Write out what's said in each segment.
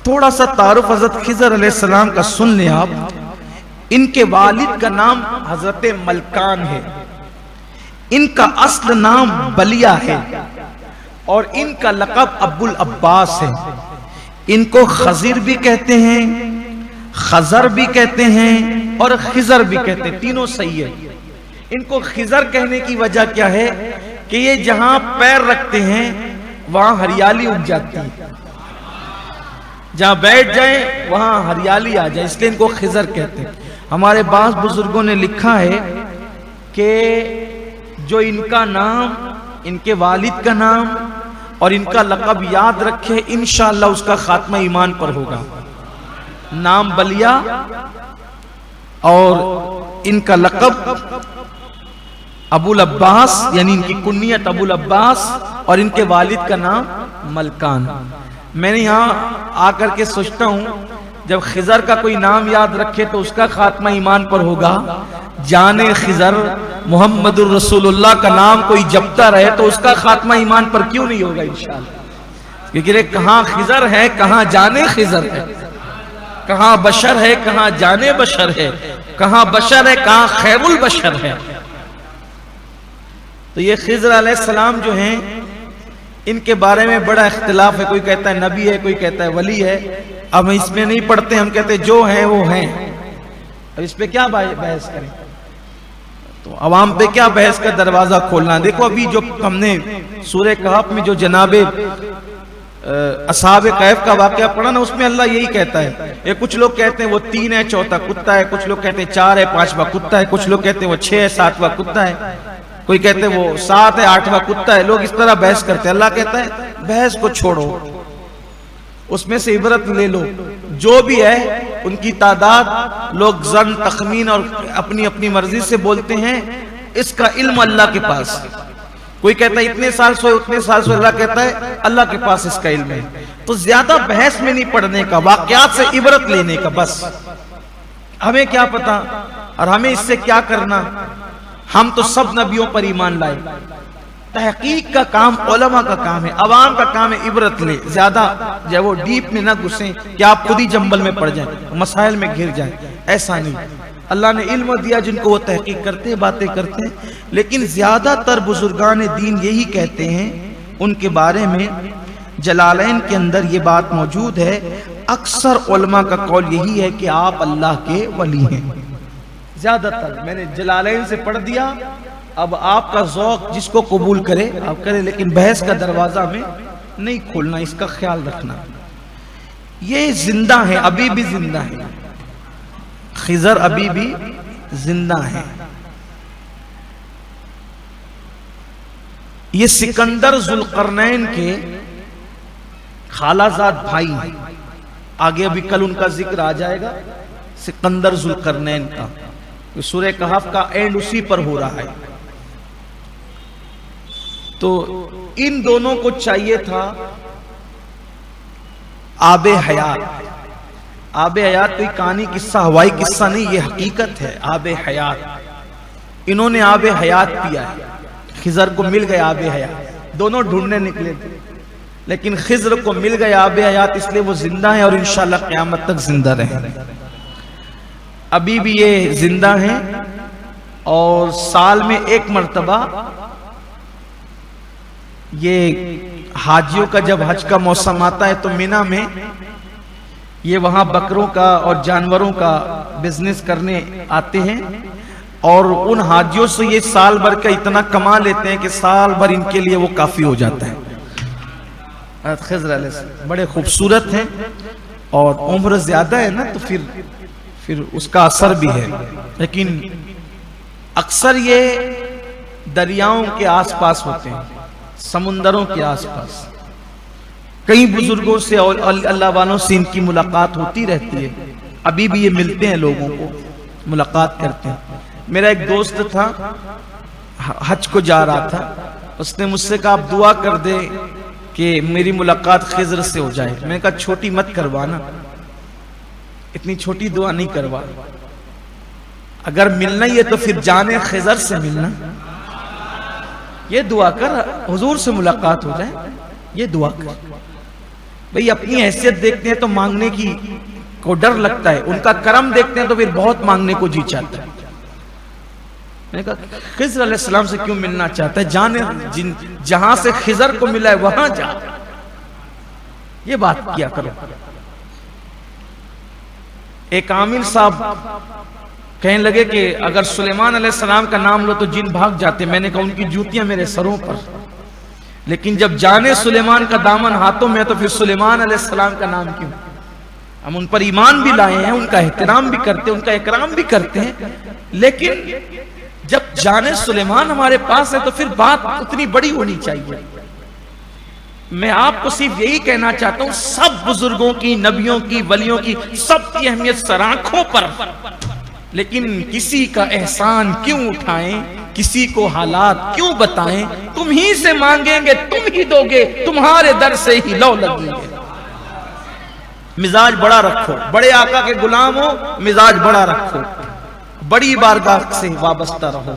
تھوڑا سا تعارف حضرت خضر علیہ السلام کا سن لیں آپ. ان کے والد کا نام حضرت ملکان ہے، ان کا اصل نام بلیا ہے، اور ان کا لقب ابو العباس ہے. ان کو خضر بھی کہتے ہیں، خضر بھی کہتے ہیں، اور خضر بھی کہتے ہیں، تینوں صحیح ہے. ان کو خضر کہنے کی وجہ کیا ہے کہ یہ جہاں پیر رکھتے ہیں وہاں ہریالی اگ جاتی ہے، جہاں بیٹھ جائیں وہاں ہریالی آ جائے، اس لیے ان کو خضر کہتے ہیں. ہمارے بعض بزرگوں نے لکھا ہے کہ جو ان کا نام، ان کے والد کا نام اور ان کا لقب یاد رکھے انشاءاللہ اس کا خاتمہ ایمان پر ہوگا. نام بلیا اور ان کا لقب ابو العباس، یعنی ان کی کنیت ابو العباس، اور ان کے والد کا نام ملکان. میں نے یہاں آ کر کے سوچتا ہوں جب خضر کا کوئی نام یاد رکھے تو اس کا خاتمہ ایمان پر ہوگا، جانے خضر محمد الرسول اللہ کا نام کوئی جپتا رہے تو اس کا خاتمہ ایمان پر کیوں نہیں ہوگا انشاءاللہ. کیونکہ کہاں خضر ہے کہاں جانے خضر ہے، کہاں بشر ہے کہاں جانے بشر ہے، کہاں بشر ہے کہاں خیر البشر ہے. تو یہ خضر علیہ السلام جو ہیں ان کے بارے میں بڑا اختلاف ہے. کوئی کہتا ہے نبی ہے، کوئی کہتا ہے ولی ہے. اب اس میں نہیں پڑھتے، ہم کہتے ہیں جو ہیں وہ ہیں. اب اس پہ کیا بحث کریں؟ تو عوام پہ کیا بحث کا دروازہ کھولنا. دیکھو ابھی جو ہم نے سورہ کہف میں جو جناب اصحاب کہف کا واقعہ پڑھا نا، اس میں اللہ یہی کہتا ہے. یہ کچھ لوگ کہتے ہیں وہ 3 ہے چوتھا کتا ہے، کچھ لوگ کہتے ہیں 4 ہے 5واں کتا ہے، کچھ لوگ کہتے ہیں وہ 6 ہے 7واں کتا ہے، کوئی کہتے ہیں وہ 7 ہے 8واں کتا ہے. لوگ اس طرح بحث کرتے ہیں. اللہ کہتا ہے بحث کو چھوڑو، اس میں سے عبرت لے لو. جو بھی ہے ان کی تعداد لوگ ظن تخمین اور اپنی اپنی مرضی سے بولتے ہیں، اس کا علم اللہ کے پاس. کوئی کہتا ہے اتنے سال سوئے اتنے سال سوئے، اللہ کہتا ہے اللہ کے پاس اس کا علم ہے. تو زیادہ بحث میں نہیں پڑھنے کا، واقعات سے عبرت لینے کا. بس ہمیں کیا پتا اور ہمیں اس سے کیا کرنا. ہم تو سب نبیوں پر ایمان لائے. تحقیق کا کام علماء کا کام ہے، عوام کا کام ہے عبرت لے. زیادہ جو وہ ڈیپ میں نہ گھسیں کہ آپ خود ہی جنبل میں پڑ جائیں، مسائل میں گھر جائیں. ایسا نہیں. اللہ نے علم دیا جن کو وہ تحقیق کرتے ہیں، باتیں کرتے ہیں. لیکن زیادہ تر بزرگان دین یہی کہتے ہیں ان کے بارے میں. جلالین کے اندر یہ بات موجود ہے. اکثر علماء کا قول یہی ہے کہ آپ اللہ کے ولی ہیں. زیادہ تر میں نے جلالین سے پڑھ دیا. اب آپ کا ذوق جس کو قبول کرے آپ کرے، لیکن بحث کا دروازہ میں نہیں کھولنا، اس کا خیال رکھنا. یہ زندہ ہیں، ابھی بھی زندہ ہیں. خضر ابھی بھی زندہ ہیں. یہ سکندر ذوالقرنین کے خالہ زاد بھائی ہیں. آگے ابھی کل ان کا ذکر آ جائے گا، سکندر ذوالقرنین کا. سورہ کہف کا اینڈ اسی پر ہو رہا ہے. تو ان دونوں کو چاہیے تھا آب حیات. آب حیات کوئی کہانی قصہ ہوائی قصہ نہیں، یہ حقیقت ہے. آب حیات، انہوں نے آب حیات پیا ہے. خضر کو مل گیا آب حیات. دونوں ڈھونڈنے نکلے تھے لیکن خضر کو مل گیا آب حیات، اس لیے وہ زندہ ہیں اور انشاءاللہ قیامت تک زندہ رہیں. ابھی بھی یہ زندہ ہیں اور سال میں 1 مرتبہ یہ حاجیوں کا جب حج کا موسم آتا ہے تو مینا میں یہ وہاں بکروں کا اور جانوروں کا بزنس کرنے آتے ہیں. اور ان حاجیوں سے یہ سال بھر کا اتنا کما لیتے ہیں کہ سال بھر ان کے لیے وہ کافی ہو جاتا ہے. خضر علیہ السلام بڑے خوبصورت ہیں اور عمر زیادہ ہے نا، تو پھر اس کا اثر بھی ہے. لیکن اکثر یہ دریاؤں کے آس پاس ہوتے ہیں، سمندروں کے آس پاس. کئی بزرگوں سے اور اللہ والوں سے ان کی ملاقات ہوتی رہتی ہے. ابھی بھی یہ ملتے ہیں، لوگوں کو ملاقات کرتے ہیں. میرا ایک دوست تھا، حج کو جا رہا تھا. اس نے مجھ سے کہا آپ دعا کر دے کہ میری ملاقات خضر سے ہو جائے. میں نے کہا چھوٹی مت کروانا، اتنی چھوٹی دعا نہیں کروا. اگر ملنا ہی ہے تو پھر جانے خضر سے ملنا. یہ دعا کر حضور سے ملاقات ہو جائے، یہ دعا کر. بھئی اپنی حیثیت دیکھتے ہیں تو مانگنے کی کو ڈر لگتا ہے، ان کا کرم دیکھتے ہیں تو پھر بہت مانگنے کو جی چاہتا ہے۔ میں نے کہا خضر علیہ السلام سے کیوں ملنا چاہتا ہے؟ جانے جہاں سے خضر کو ملا ہے وہاں جا، یہ بات کیا کرو۔ ایک عامل صاحب کہنے لگے کہ اگر سلیمان علیہ السلام کا نام لو تو جن بھاگ جاتے، میں نے کہا ان کی جوتیاں میرے سروں پر، لیکن جب جانے سلیمان کا دامن ہاتھوں میں ہے تو پھر سلیمان علیہ السلام کا نام کیوں؟ ہم ان پر ایمان بھی لائے ہیں، ان کا احترام بھی کرتے ہیں، ان کا اکرام بھی کرتے ہیں، لیکن جب جانے سلیمان ہمارے پاس ہے تو پھر بات اتنی بڑی ہونی چاہیے۔ میں آپ کو صرف یہی کہنا چاہتا ہوں، سب بزرگوں کی، نبیوں کی، ولیوں کی، سب کی اہمیت سرآنکھوں پر، لیکن کسی کا احسان کیوں اٹھائیں، کسی کو حالات کیوں بتائیں؟ تم ہی سے مانگیں گے، تم ہی دو گے، تمہارے در سے ہی لو لگیں گے۔ مزاج بڑا رکھو، بڑے آقا کے غلام ہو، مزاج بڑا رکھو، بڑی بارگاہ سے وابستہ رہو۔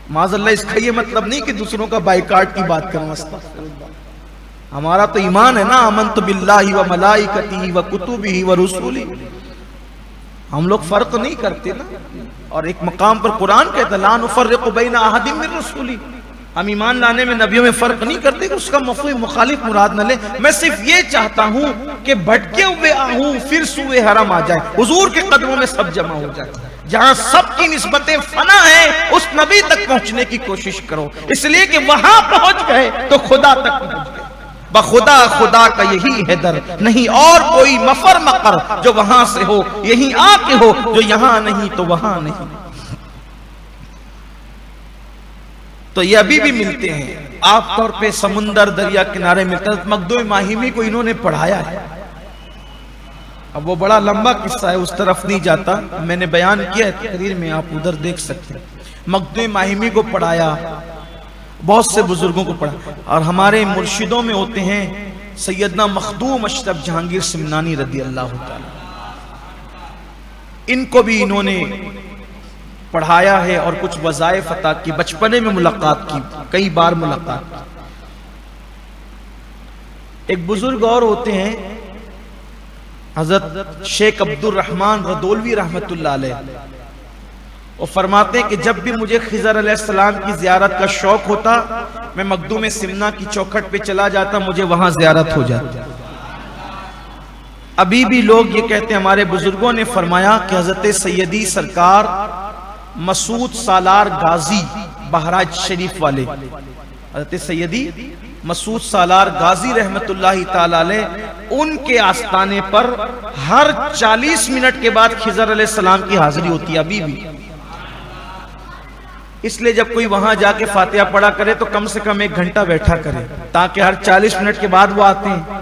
معاذ اللہ اس کا یہ مطلب نہیں کہ دوسروں کا بائیکاٹ کی بات کروں، ہمارا تو ایمان ہے نا، آمنت باللہ و ملائکتہ و کتبہ و رسولہ، ہم لوگ فرق نہیں کرتے نا۔ اور ایک مقام پر قرآن کہتا ہے لا نفرق بین احد من رسولہ، ہم ایمان لانے میں نبیوں میں فرق نہیں کرتے، اس کا مفہوم مخالف مراد نہ لے۔ میں صرف یہ چاہتا ہوں کہ بھٹکے ہوئے آہوں پھر سوئے حرم آ جائے، حضور کے قدموں میں سب جمع ہو جائے، جہاں سب کی نسبتیں فنا ہیں اس نبی تک پہنچنے کی کوشش کرو، اس لیے کہ وہاں پہنچ گئے تو خدا تک پہنچ گئے۔ بخدا خدا کا یہی ہے در، نہیں اور کوئی مفر مقر، جو وہاں سے ہو یہیں آ کے ہو، جو یہاں نہیں تو وہاں نہیں۔ تو یہ ابھی بھی ملتے ہیں، عام طور پہ سمندر دریا کنارے ملتے ہیں۔ مخدوم ماہیمی کو انہوں نے پڑھایا ہے، اب وہ بڑا لمبا قصہ ہے، اس طرف نہیں جاتا، میں نے بیان کیا ہے تقریر میں، آپ ادھر دیکھ سکتے ہیں۔ مخدوم ماہیمی کو پڑھایا، بہت سے بزرگوں کو پڑھا، اور ہمارے مرشدوں میں ہوتے ہیں سیدنا مخدوم اشرف جہانگیر سمنانی رضی اللہ تعالی، ان کو بھی انہوں نے پڑھایا ہے اور کچھ وظائف عطا کی، بچپنے میں ملاقات کی، کئی بار ملاقات کی۔ ایک بزرگ اور ہوتے ہیں حضرت شیخ عبد الرحمن ردولوی رحمت اللہ علیہ، وہ فرماتے ہیں کہ جب بھی مجھے خضر علیہ السلام کی زیارت کا شوق ہوتا، میں مخدوم سمنا کی چوکھٹ پہ چلا جاتا، مجھے وہاں زیارت ہو جاتی۔ ابھی بھی لوگ یہ کہتے ہیں، ہمارے بزرگوں نے فرمایا کہ حضرت سیدی سرکار مسعود سالار غازی بہرائچ شریف والے، حضرت سیدی مسعود سالار غازی رحمت اللہ تعالی علیہ، ان کے آستانے پر ہر 40 منٹ کے بعد خضر علیہ السلام کی حاضری ہوتی ہے ابھی بھی۔ اس لیے جب کوئی وہاں جا کے فاتحہ پڑھا کرے تو کم سے کم 1 گھنٹہ بیٹھا کرے، تاکہ ہر 40 منٹ کے بعد وہ آتے ہیں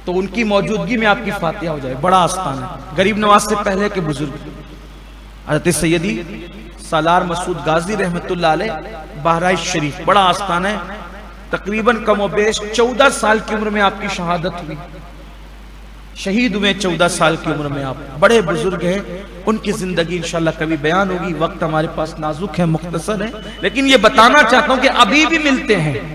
تو ان کی موجودگی میں آپ کی فاتحہ ہو جائے۔ بڑا آستان ہے، غریب نواز سے پہلے کے بزرگ حضرت سیدی سالار مسعود غازی رحمت اللہ علیہ بہرائچ شریف، بڑا آستان ہے، تقریباً کم و بیش 14 سال کی عمر میں آپ کی شہادت ہوئی، شہید ہوئے 14 سال کی عمر میں آپ، بڑے بزرگ ہیں، ان کی زندگی انشاءاللہ کبھی بیان ہوگی، وقت ہمارے پاس نازک ہے، مختصر ہے، لیکن یہ بتانا چاہتا ہوں کہ ابھی بھی ملتے ہیں۔